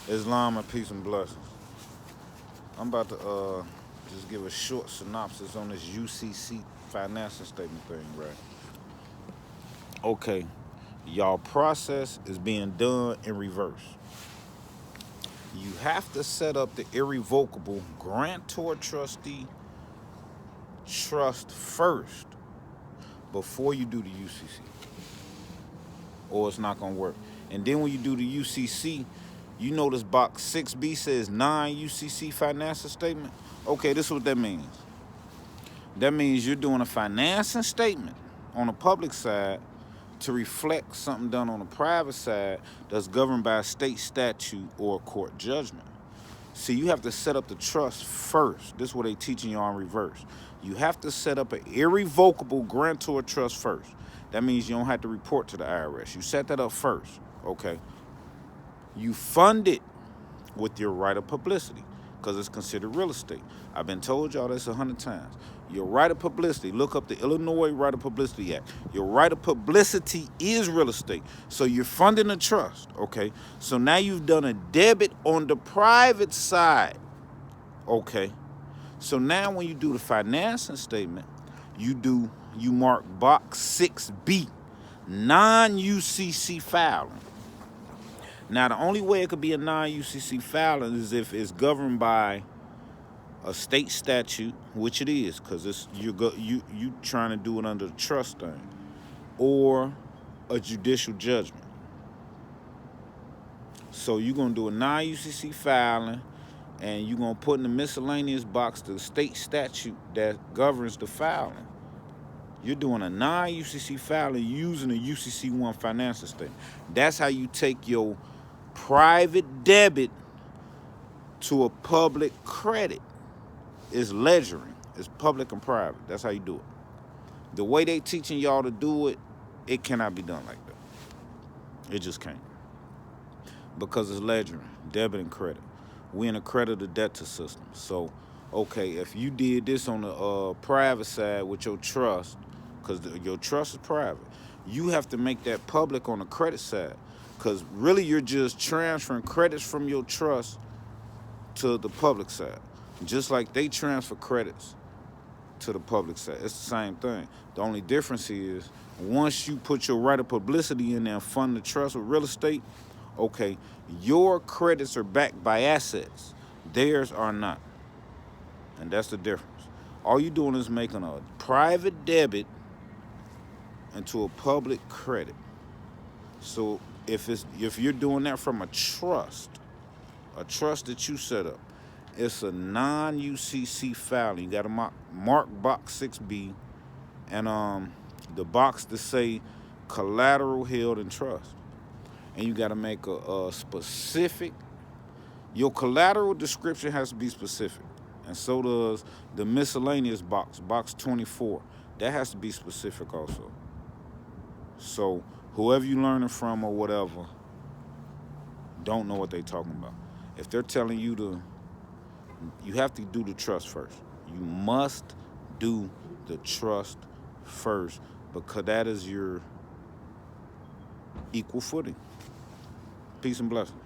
Islam and peace and blessings. I'm about to just give a short synopsis on this UCC financial statement thing, right? Okay, y'all process is being done in reverse. You have to set up the irrevocable grantor trustee trust first before you do the UCC, or it's not gonna work. And then when you do the UCC, you notice box 6B says non-UCC financial statement. Okay, this is what that means. That means you're doing a financing statement on the public side to reflect something done on the private side that's governed by a state statute or a court judgment. See, you have to set up the trust first. This is what they teaching you on reverse. You have to set up an irrevocable grantor trust first. That means you don't have to report to the IRS. You set that up first, okay? You fund it with your right of publicity because it's considered real estate. I've been told y'all this 100 times. Your right of publicity, look up the Illinois Right of Publicity Act. Your right of publicity is real estate. So you're funding a trust, okay? So now you've done a debit on the private side, okay? So now when you do the financing statement, you mark box 6B, non-UCC filing. Now, the only way it could be a non-UCC filing is if it's governed by a state statute, which it is, because you trying to do it under the trust thing, or a judicial judgment. So you're gonna do a non-UCC filing, and you're gonna put in the miscellaneous box the state statute that governs the filing. You're doing a non-UCC filing using a UCC1 financial statement. That's how you take your private debit to a public credit. It's ledgering. It's public and private. That's how you do it. The way they teaching y'all to do it, it cannot be done like that. It just can't. Because it's ledgering, debit and credit. We in a creditor debtor system. So, okay, if you did this on the private side with your trust, because your trust is private, you have to make that public on the credit side. Because really you're just transferring credits from your trust to the public side. Just like they transfer credits to the public side. It's the same thing. The only difference is once you put your right of publicity in there and fund the trust with real estate, okay, your credits are backed by assets. Theirs are not. And that's the difference. All you're doing is making a private debit into a public credit. So if you're doing that from a trust that you set up, it's a non-UCC filing. You got to mark box 6B and the box to say collateral held in trust. And you got to make a specific. Your collateral description has to be specific, and so does the miscellaneous box 24. That has to be specific also. So whoever you learning from or whatever don't know what they talking about. If they're telling you you have to do the trust first. You must do the trust first because that is your equal footing. Peace and blessings.